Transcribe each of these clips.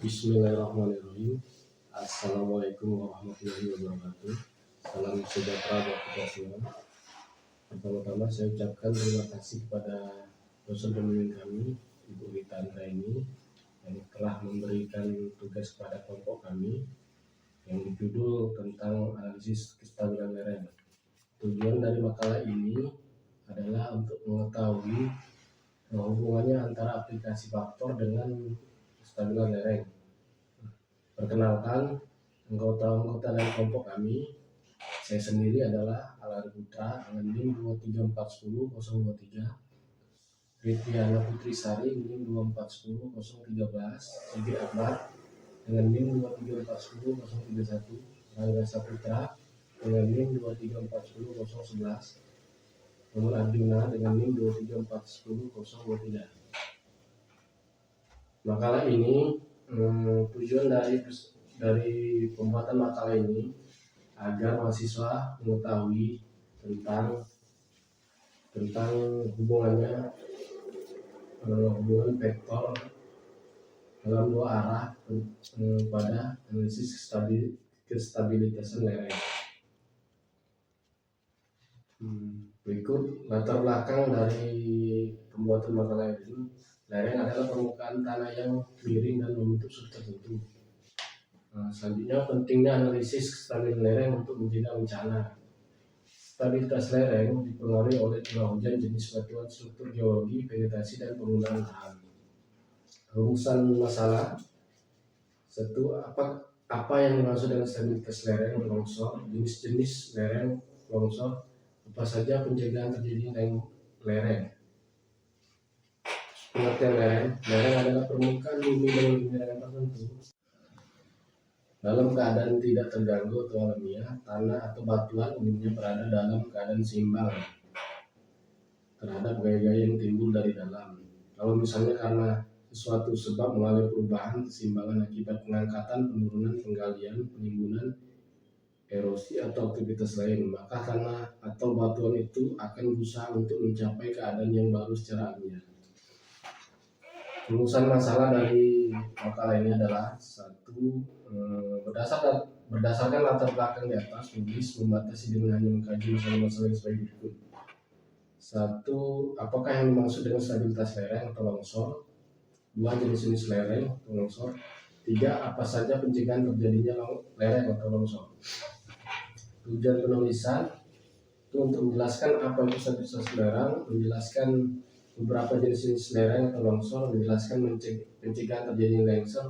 Bismillahirrahmanirrahim. Assalamualaikum warahmatullahi wabarakatuh. Salam sejahtera buat kita semua. Pertama-tama saya ucapkan terima kasih kepada dosen pembimbing kami, Ibu Rita Andraini, yang telah memberikan tugas kepada kelompok kami yang berjudul tentang analisis kestabilan lereng. Tujuan dari makalah ini adalah untuk mengetahui hubungannya antara aplikasi faktor dengan kestabilan lereng. Perkenalkan, anggota dari kelompok kami. Saya sendiri adalah Alari Putra dengan NIM 23410-023, Ritiana Putri Sari NIM 2410013, Sigit Akbar dengan NIM 23410-031, Rangga Saputra dengan NIM 23410-011, Muhammad Arjuna dengan NIM 23410-023. Makalah ini tujuan dari pembuatan makalah ini agar mahasiswa mengetahui tentang hubungan vektor dalam dua arah pada analisis kestabilitasan lereng. Berikut latar belakang dari pembuatan makalah ini. Lereng adalah permukaan tanah yang miring dan membentuk struktur tertentu. Selanjutnya, pentingnya analisis kestabilan lereng untuk mencegah bencana. Stabilitas lereng dipengaruhi oleh curah hujan, jenis batuan, struktur geologi, vegetasi, dan penggunaan lahan. Rumusan masalah. 1. Apa yang dimaksud dengan stabilitas lereng longsor? Jenis-jenis lereng longsor. Apa saja pencegahan terjadinya lereng? Pengertian lereng. Lereng adalah permukaan bumi dengan kemiringan tertentu dalam keadaan tidak terganggu atau alamiah. Tanah atau batuan umumnya berada dalam keadaan seimbang terhadap gaya-gaya yang timbul dari dalam. Kalau misalnya karena sesuatu sebab mengalami perubahan keseimbangan akibat pengangkatan, penurunan, penggalian, penimbunan, erosi atau aktivitas lain, maka tanah atau batuan itu akan berusaha untuk mencapai keadaan yang baru secara alamiah. Rumusan masalah dari makalah ini adalah 1. Berdasarkan latar belakang di atas, tulis membatasi dengan hanya mengkaji masalah-masalah yang sebagai berikut. 1. Apakah yang dimaksud dengan stabilitas lereng atau longsor? 2. Jenis-jenis lereng atau longsor. 3. Apa saja pencegahan terjadinya lereng atau longsor? Tujuan penulisan itu untuk menjelaskan apa itu stabilitas lereng, menjelaskan beberapa jenis lereng atau longsor, menjelaskan pencegahan terjadinya longsor,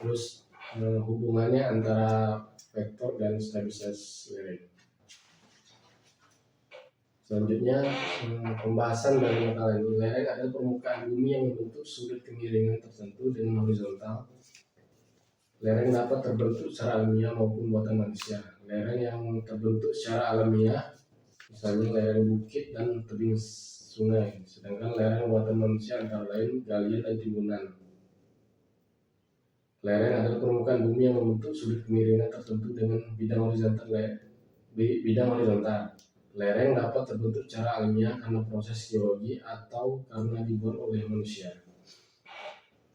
terus hubungannya antara vektor dan stabilitas lereng. Selanjutnya, pembahasan dari makalah ini. Lereng adalah permukaan bumi yang membentuk sudut kemiringan tertentu dengan horizontal. Lereng dapat terbentuk secara alamiah maupun buatan manusia. Lereng yang terbentuk secara alamiah, misalnya lereng bukit dan tebing sungai, sedangkan lereng buatan manusia antara lain galian dan timbunan. Lereng adalah permukaan bumi yang membentuk sudut kemiringan tertentu dengan bidang horizontal. Lereng dapat terbentuk secara alamiah karena proses geologi atau karena dibuat oleh manusia.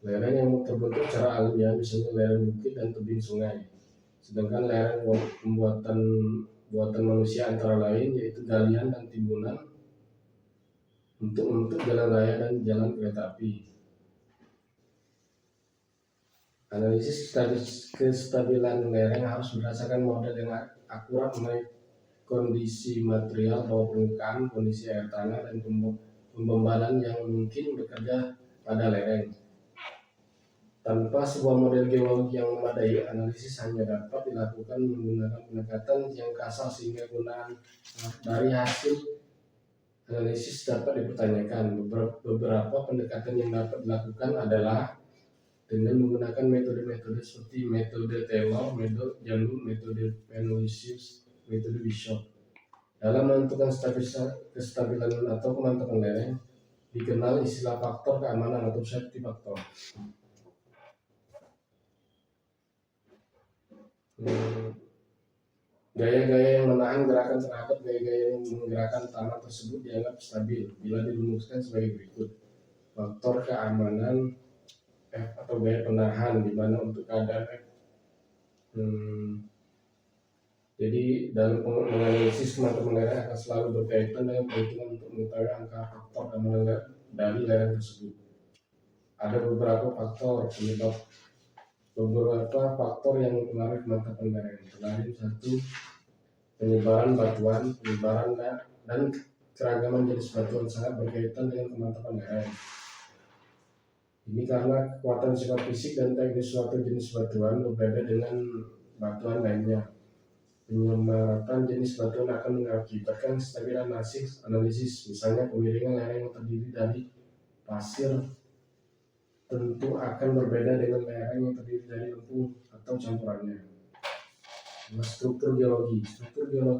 Lereng yang terbentuk secara alamiah misalnya lereng bukit dan tebing sungai, sedangkan lereng buatan manusia antara lain yaitu galian dan timbunan untuk membentuk jalan raya dan jalan kereta api. Analisis kestabilan lereng harus berdasarkan model yang akurat mengenai kondisi material bawah permukaan, kondisi air tanah, dan pembebanan yang mungkin bekerja pada lereng. Tanpa sebuah model geologi yang memadai, analisis hanya dapat dilakukan menggunakan pendekatan yang kasar sehingga gunaan dari hasil analisis dapat dipertanyakan. Beberapa pendekatan yang dapat dilakukan adalah dengan menggunakan metode-metode seperti metode Taylor, metode Jalur, metode Penrose, metode Bishop. Dalam menentukan kestabilan atau kemantapan lereng, dikenal istilah faktor keamanan atau safety factor. Gaya-gaya yang menahan gerakan terhadap gaya-gaya yang menggerakkan tanah tersebut dianggap stabil bila dirumuskan sebagai berikut. Faktor keamanan F atau gaya penahan, di mana untuk keadaan F. Jadi dalam menganalisis teman-teman lereng akan selalu berkaitan dengan perhitungan untuk mengetahui angka faktor keamanan dari lereng tersebut. Ada beberapa faktor yang mempengaruhi kemantapan lereng. Selain satu, penyebaran batuan, penyebaran dan keragaman jenis batuan sangat berkaitan dengan kemantapan lereng. Ini karena kekuatan sifat fisik dan teknis suatu jenis batuan berbeda dengan batuan lainnya. Penyemaratan jenis batuan akan mengakibatkan kestabilan analisis. Misalnya kemiringan lereng yang terdiri dari pasir tentu akan berbeda dengan lereng yang terdiri dari lempung atau campurannya. Struktur geologi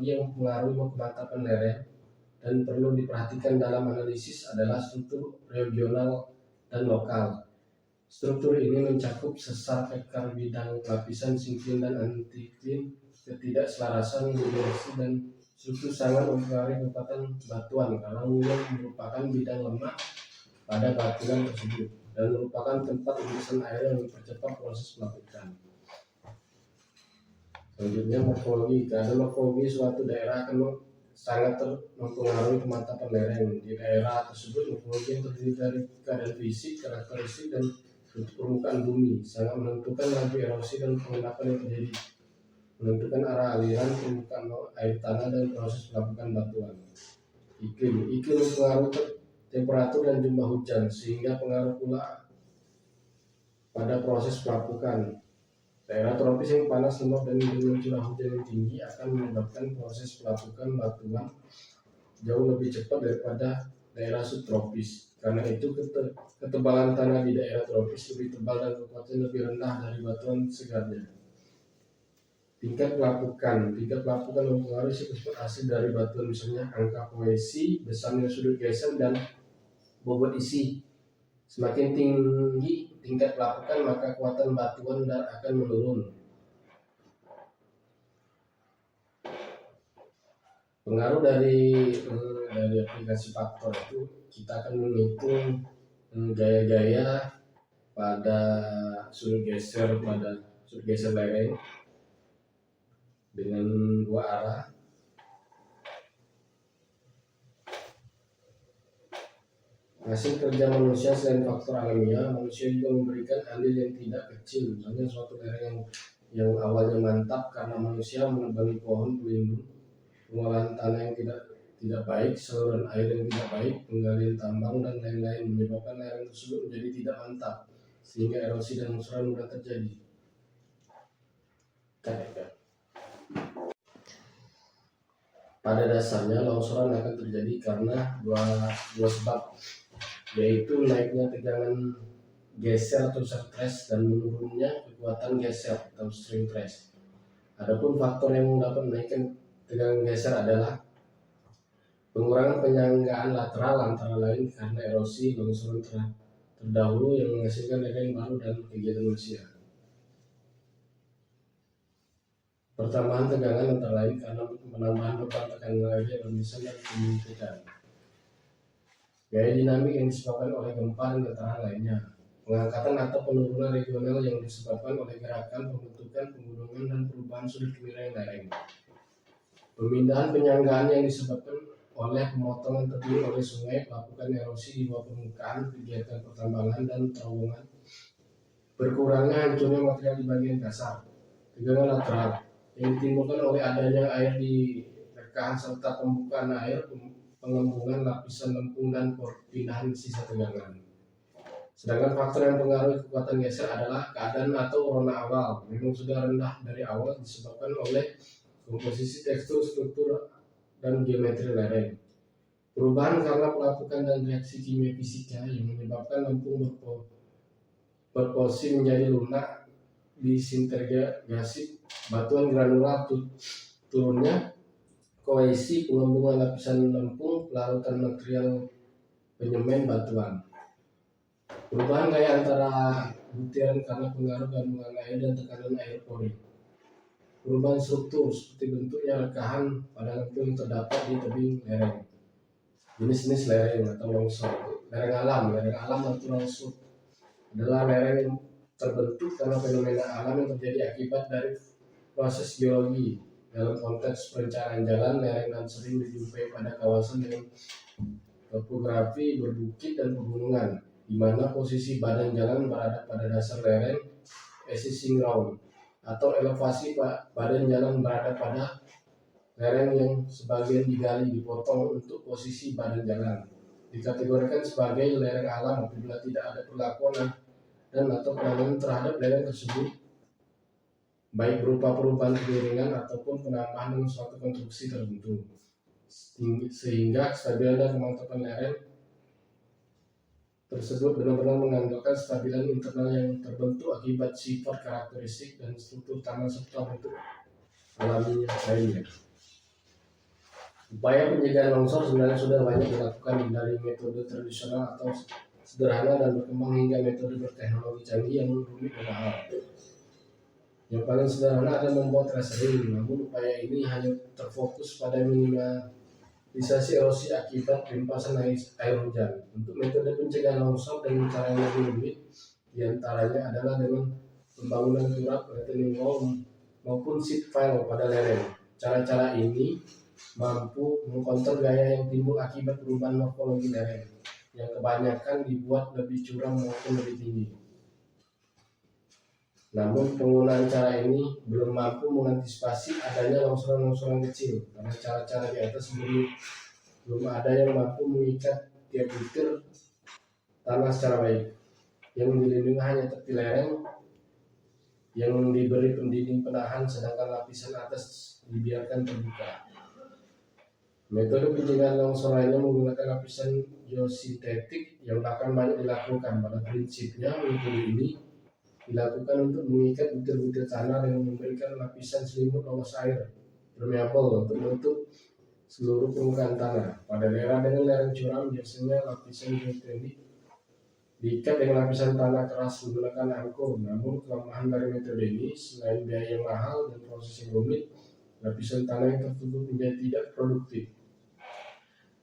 yang mempengaruhi kemantapan lereng dan perlu diperhatikan dalam analisis adalah struktur regional dan lokal. Struktur ini mencakup sesar ekar bidang, lapisan sinklin dan antiklin, ketidakselarasan dimensi dan struktur sangat mempengaruhi kekuatan batuan karena mulai merupakan bidang lemak pada batuan tersebut dan merupakan tempat irisan air yang mempercepat proses pelapukan. Selanjutnya morfologi. Keadaan morfologi suatu daerah akan sangat mempengaruhi kemantapan lereng. Di daerah tersebut morfologi yang terdiri dari keadaan fisik, karakteristik dan bentuk permukaan bumi sangat menentukan laju erosi dan pengendapan yang terjadi, menentukan arah aliran permukaan air tanah dan proses pelapukan batuan. Iklim mempengaruhi temperatur dan jumlah hujan sehingga pengaruh pula pada proses pelapukan. Daerah tropis yang panas, lembab dan dengan curah hujan yang tinggi akan menyebabkan proses pelapukan batuan jauh lebih cepat daripada daerah subtropis. Karena itu ketebalan tanah di daerah tropis lebih tebal dan kekuatan lebih rendah dari batuan segarnya. Tingkat pelapukan mempengaruhi sifat asli dari batuan, misalnya angka kohesi, besarnya sudut geser dan bobot isi. Semakin tinggi tingkat pelapukan maka kekuatan batuan akan menurun. Pengaruh dari aplikasi faktor itu kita akan menghitung gaya-gaya pada sudut geser lereng dengan dua arah. Hasil kerja manusia selain faktor alamiah, manusia juga memberikan andil yang tidak kecil. Misalnya suatu lereng yang awalnya mantap karena manusia menebangi pohon pelindung, pengolahan tanah yang tidak baik, saluran air yang tidak baik, penggalian tambang dan lain-lain menyebabkan lereng tersebut menjadi tidak mantap sehingga erosi dan longsoran mudah terjadi. Pada dasarnya longsoran akan terjadi karena dua sebab, yaitu naiknya tegangan geser atau stress dan menurunnya kekuatan geser atau strain stress. Adapun faktor yang dapat menaikkan tegangan geser adalah pengurangan penyanggaan lateral, antara lain karena erosi, longsoran terdahulu yang menghasilkan lereng baru dan kegiatan manusia. Pertambahan tegangan antara lain karena penambahan beban tekanan air yang bermisan dan pembentukan. Gaya dinamik yang disebabkan oleh gempa dan getaran lainnya. Pengangkatan atau penurunan regional yang disebabkan oleh gerakan, pembentukan, penggunungan dan perubahan sudut kemiringan lereng. Pemindahan penyanggaan yang disebabkan oleh pemotongan tebing oleh sungai, pelapukan erosi di bawah permukaan, kegiatan pertambangan dan terowongan. Berkurangnya hancurnya material di bagian dasar. Tegangan lateral yang ditimbulkan oleh adanya air di rekahan serta pembukaan air, pengembungan lapisan lempung dan perpindahan sisa tegangan. Sedangkan faktor yang mempengaruhi kekuatan geser adalah keadaan atau rona awal. Memang sudah rendah dari awal disebabkan oleh komposisi, tekstur, struktur, dan geometri lereng. Perubahan karena pelapukan dan reaksi kimia fisika yang menyebabkan lempung berposisi menjadi lunak, disintegrasi batuan granular, turunnya kohesi, pengembungan lapisan lempung, pelarutan material penyemen batuan. Perubahan gaya antara butiran karena pengaruh gabungan air dan tekanan air pori. Perubahan struktur seperti bentuknya rekahan pada lempung yang terdapat di tebing lereng. Jenis-jenis lereng atau longsor. Lereng alam atau longsor. adalah lereng yang terbentuk karena fenomena alam yang terjadi akibat dari proses geologi. Dalam konteks perencanaan jalan, lereng dan sering dijumpai pada kawasan dengan topografi berbukit dan pegunungan, di mana posisi badan jalan berada pada dasar lereng (assessing ground), atau elevasi badan jalan berada pada lereng yang sebagian digali dipotong untuk posisi badan jalan. Dikategorikan sebagai lereng alam apabila tidak ada perlakuan dan atau penanganan terhadap lereng tersebut, baik berupa perubahan kemiringan ataupun penambahan dengan suatu konstruksi tertentu, sehingga kestabilan dan kemantapan lereng tersebut benar-benar mengandalkan kestabilan internal yang terbentuk akibat sifat karakteristik dan struktur tanah serta bentuk alaminya lainnya. Upaya pencegahan longsor sebenarnya sudah banyak dilakukan dari metode tradisional atau sederhana dan berkembang hingga metode berteknologi canggih yang rumit dan mahal. Yang paling sederhana adalah membuat terasering, namun upaya ini hanya terfokus pada minimalisasi erosi akibat limpasan air hujan. Untuk metode pencegahan longsor dengan cara yang lebih rumit, diantaranya adalah dengan pembangunan turap, retaining wall, maupun sheet pile pada lereng. Cara-cara ini mampu mengkontrol gaya yang timbul akibat perubahan morfologi lereng, yang kebanyakan dibuat lebih curam maupun lebih tinggi. Namun penggunaan cara ini belum mampu mengantisipasi adanya longsoran-longsoran kecil, karena cara-cara di atas belum ada yang mampu mengikat tiap butir tanah secara baik. Yang dilindungi hanya tepi lereng yang diberi pendinding penahan, sedangkan lapisan atas dibiarkan terbuka. Metode pencegahan longsor lainnya menggunakan lapisan geosintetik yang akan banyak dilakukan. Pada prinsipnya, metode ini dilakukan untuk mengikat butir-butir tanah dengan memberikan lapisan selimut lolos air permeable untuk menutup seluruh permukaan tanah. Pada daerah dengan lereng curam, biasanya lapisan geoteknik diikat dengan lapisan tanah keras menggunakan angkor. Namun kelemahan dari metode ini, selain biaya yang mahal dan proses yang rumit, lapisan tanah yang tertutup menjadi tidak produktif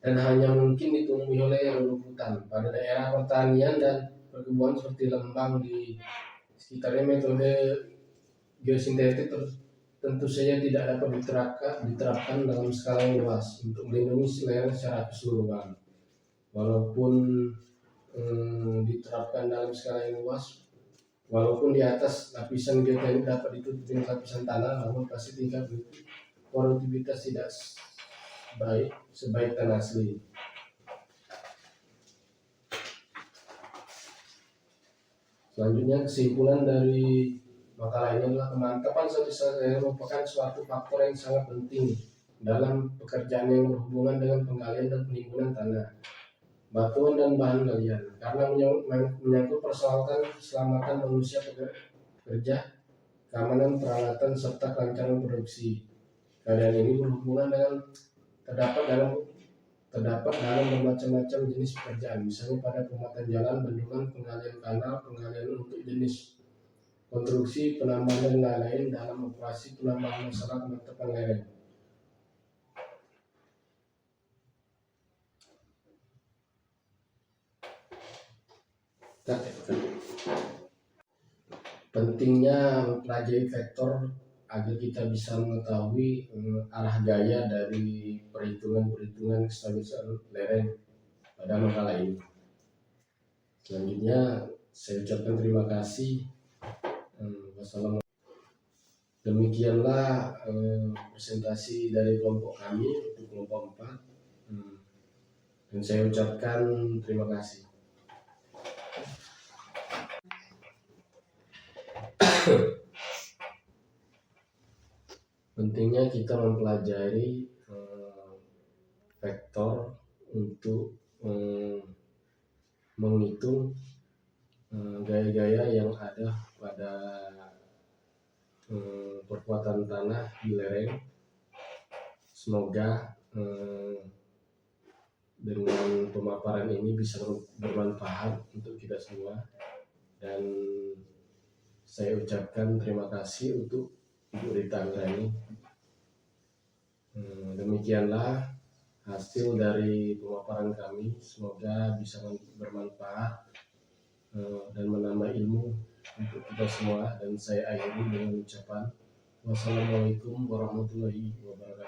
dan hanya mungkin ditumbuhi oleh rumputan. Pada daerah pertanian dan perkebunan seperti Lembang di sekitarnya, metode geosintetik tentu saja tidak dapat diterapkan dalam skala yang luas untuk melindungi lereng secara keseluruhan. Walaupun diterapkan dalam skala yang luas, walaupun di atas lapisan geoteknik dapat ditutup dengan lapisan tanah, namun pasti tingkat produktivitas tidak sebaik tanah asli. Selanjutnya, kesimpulan dari makalah ini adalah kemantapan stabilitas lereng merupakan suatu faktor yang sangat penting dalam pekerjaan yang berhubungan dengan penggalian dan penimbunan tanah, batuan dan bahan galian, karena menyangkut persoalan keselamatan manusia pekerja, keamanan peralatan serta kelancaran produksi. Keadaan ini berhubungan dengan terdapat dalam bermacam-macam jenis pekerjaan, misalnya pada pembuatan jalan, bendungan, penggalian kanal, penggalian untuk jenis konstruksi, penambangan dan lain-lain dalam operasi penambangan masalah kemantapan lereng. Pentingnya mempelajari vektor agar kita bisa mengetahui arah gaya dari perhitungan kestabilitasan lereng pada makalah ini. Selanjutnya saya ucapkan terima kasih. Wassalamualaikum. Demikianlah presentasi dari kelompok kami untuk kelompok 4, dan saya ucapkan terima kasih. Pentingnya kita mempelajari vektor untuk menghitung gaya-gaya yang ada pada perkuatan tanah di lereng. Semoga dengan pemaparan ini bisa bermanfaat untuk kita semua, dan saya ucapkan terima kasih untuk Ibu Rita Anggrani. Demikianlah hasil dari pemaparan kami, semoga bisa bermanfaat dan menambah ilmu untuk kita semua. Dan saya akhiri dengan ucapan wassalamualaikum warahmatullahi wabarakatuh.